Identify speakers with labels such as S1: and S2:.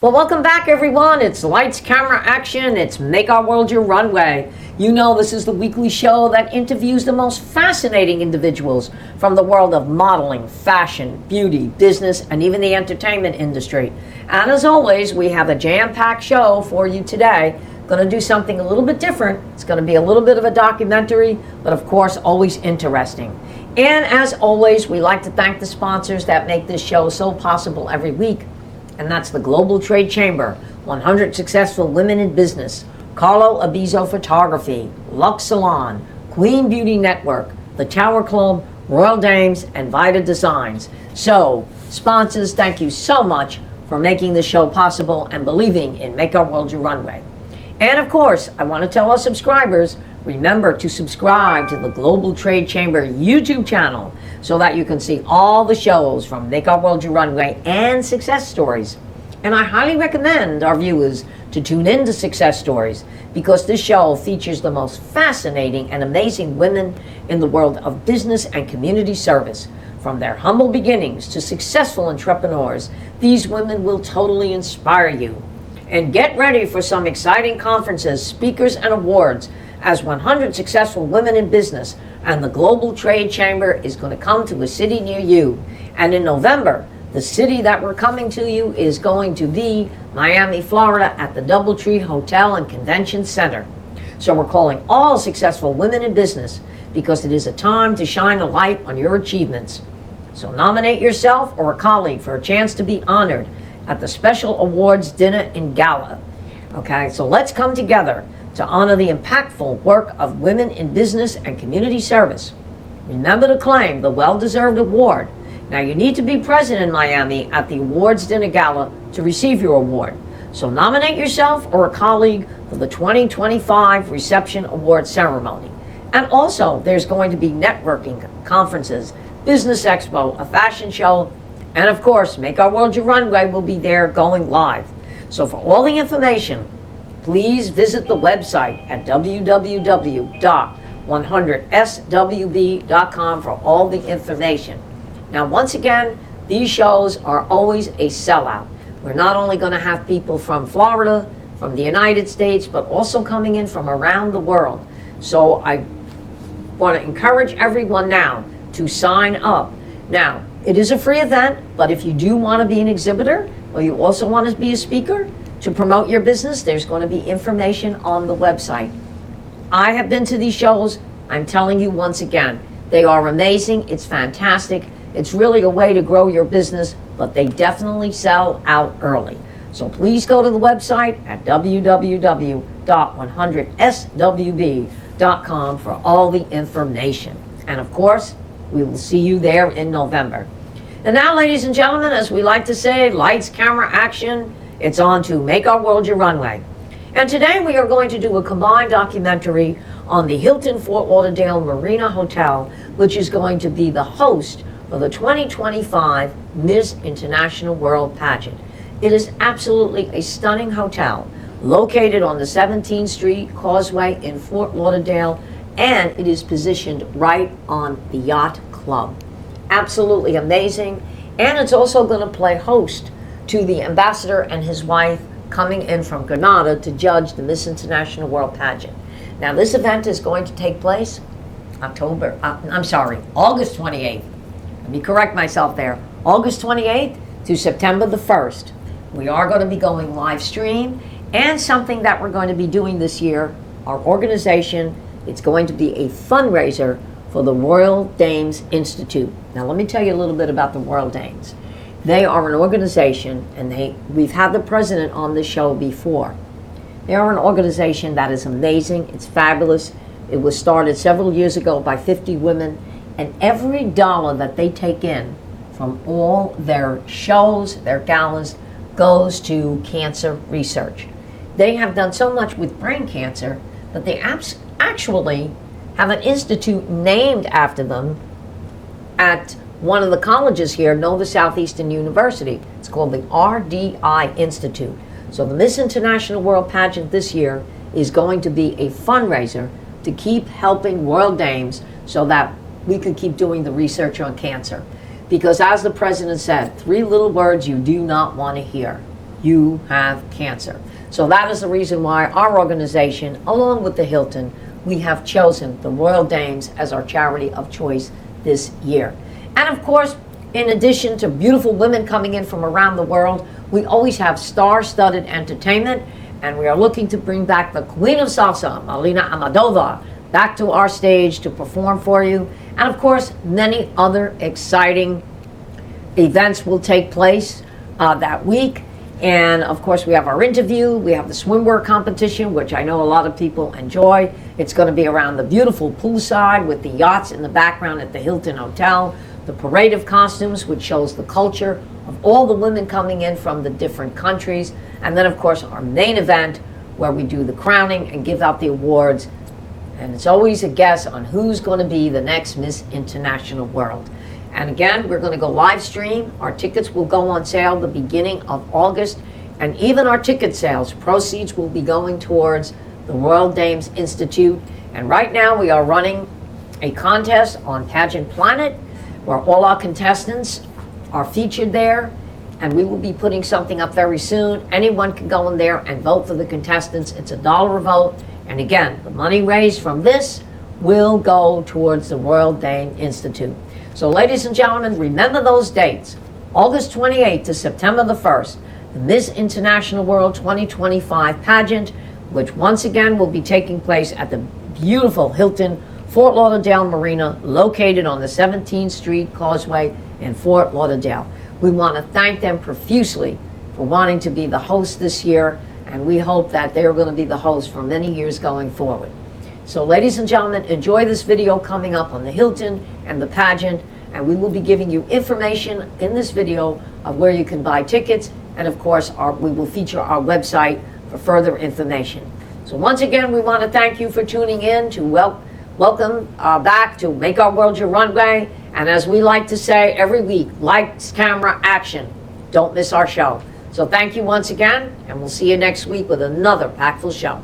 S1: Well, welcome back, everyone. It's Lights, Camera, Action. It's Make Our World Your Runway. You know this is the weekly show that interviews the most fascinating individuals from the world of modeling, fashion, beauty, business, and even the entertainment industry. And as always, we have a jam-packed show for you today. Going to do something a little bit different. It's going to be a little bit of a documentary, but of course, always interesting. And as always, we like to thank the sponsors that make this show so possible every week. And that's the Global Trade Chamber, 100 Successful Women in Business, Carlo Abizo Photography, Lux Salon, Queen Beauty Network, the Tower Club, Royal Dames, and Vita Designs. So, sponsors, thank you so much for making this show possible and believing in Make Our World Your Runway. And of course, I want to tell our subscribers, remember to subscribe to the Global Trade Chamber YouTube channel so that you can see all the shows from Make Our World Your Runway and Success Stories. And I highly recommend our viewers to tune in to Success Stories because this show features the most fascinating and amazing women in the world of business and community service. From their humble beginnings to successful entrepreneurs, these women will totally inspire you. And get ready for some exciting conferences, speakers, and awards as 100 Successful Women in Business and the Global Trade Chamber is going to come to a city near you. And in November, the city that we're coming to you is going to be Miami, Florida at the DoubleTree Hotel and Convention Center. So we're calling all successful women in business because it is a time to shine a light on your achievements. So nominate yourself or a colleague for a chance to be honored at the special awards dinner and gala. Okay, so let's come together to honor the impactful work of women in business and community service. Remember to claim the well-deserved award. Now you need to be present in Miami at the awards dinner gala to receive your award. So nominate yourself or a colleague for the 2025 reception award ceremony. And also there's going to be networking, conferences, business expo, a fashion show, and of course, Make Our World Your Runway will be there going live. So for all the information, please visit the website at www.100swb.com for all the information. Now, once again, these shows are always a sellout. We're not only going to have people from Florida, from the United States, but also coming in from around the world. So I want to encourage everyone now to sign up. Now, it is a free event, but if you do want to be an exhibitor, or you also want to be a speaker to promote your business, there's going to be information on the website. I have been to these shows. I'm telling you once again, they are amazing. It's fantastic. It's really a way to grow your business, but they definitely sell out early. So please go to the website at www.100swb.com for all the information. And of course, we will see you there in November. And now, ladies and gentlemen, as we like to say, lights, camera, action, it's on to Make Our World Your Runway. And today we are going to do a combined documentary on the Hilton Fort Lauderdale Marina Hotel, which is going to be the host for the 2025 Miss International World Pageant. It is absolutely a stunning hotel located on the 17th Street Causeway in Fort Lauderdale, and it is positioned right on the Yacht Club. Absolutely amazing. And it's also going to play host to the ambassador and his wife coming in from Grenada to judge the Miss International World Pageant. Now this event is going to take place August 28th. Let me correct myself there. August 28th to September the 1st. We are going to be going live stream, and something that we're going to be doing this year, our organization, it's going to be a fundraiser for the Royal Dames Institute. Now let me tell you a little bit about the Royal Dames. They are an organization, and we've had the president on this show before. They are an organization that is amazing. It's fabulous. It was started several years ago by 50 women, and every dollar that they take in from all their shows, their galas, goes to cancer research. They have done so much with brain cancer that they actually have an institute named after them at one of the colleges here, Nova Southeastern University. It's called the RDI Institute. So the Miss International World Pageant this year is going to be a fundraiser to keep helping Royal Dames so that we can keep doing the research on cancer. Because as the president said, 3 little words you do not want to hear: you have cancer. So that is the reason why our organization, along with the Hilton, we have chosen the Royal Dames as our charity of choice this year. And of course, in addition to beautiful women coming in from around the world, we always have star-studded entertainment, and we are looking to bring back the Queen of Salsa, Marina Amadova, back to our stage to perform for you. And of course, many other exciting events will take place that week. And of course, we have our interview, we have the swimwear competition, which I know a lot of people enjoy. It's going to be around the beautiful poolside with the yachts in the background at the Hilton Hotel, the parade of costumes, which shows the culture of all the women coming in from the different countries. And then of course, our main event where we do the crowning and give out the awards. And it's always a guess on who's going to be the next Miss International World. And again, we're going to go live stream. Our tickets will go on sale the beginning of August. And even our ticket sales, proceeds will be going towards the Royal Dames Institute. And right now we are running a contest on Pageant Planet, where all our contestants are featured there. And we will be putting something up very soon. Anyone can go in there and vote for the contestants. It's $1 a vote. And again, the money raised from this will go towards the Royal Dame Institute. So ladies and gentlemen, remember those dates. August 28th to September the 1st, the Miss International World 2025 pageant, which once again will be taking place at the beautiful Hilton Fort Lauderdale Marina, located on the 17th Street Causeway in Fort Lauderdale. We want to thank them profusely for wanting to be the host this year, and we hope that they're going to be the host for many years going forward. So ladies and gentlemen, enjoy this video coming up on the Hilton and the pageant, and we will be giving you information in this video of where you can buy tickets, and of course we will feature our website for further information. So once again, we want to thank you for tuning in to welcome back to Make Our World Your Runway, and as we like to say every week, lights, camera, action. Don't miss our show. So thank you once again, and we'll see you next week with another packful show.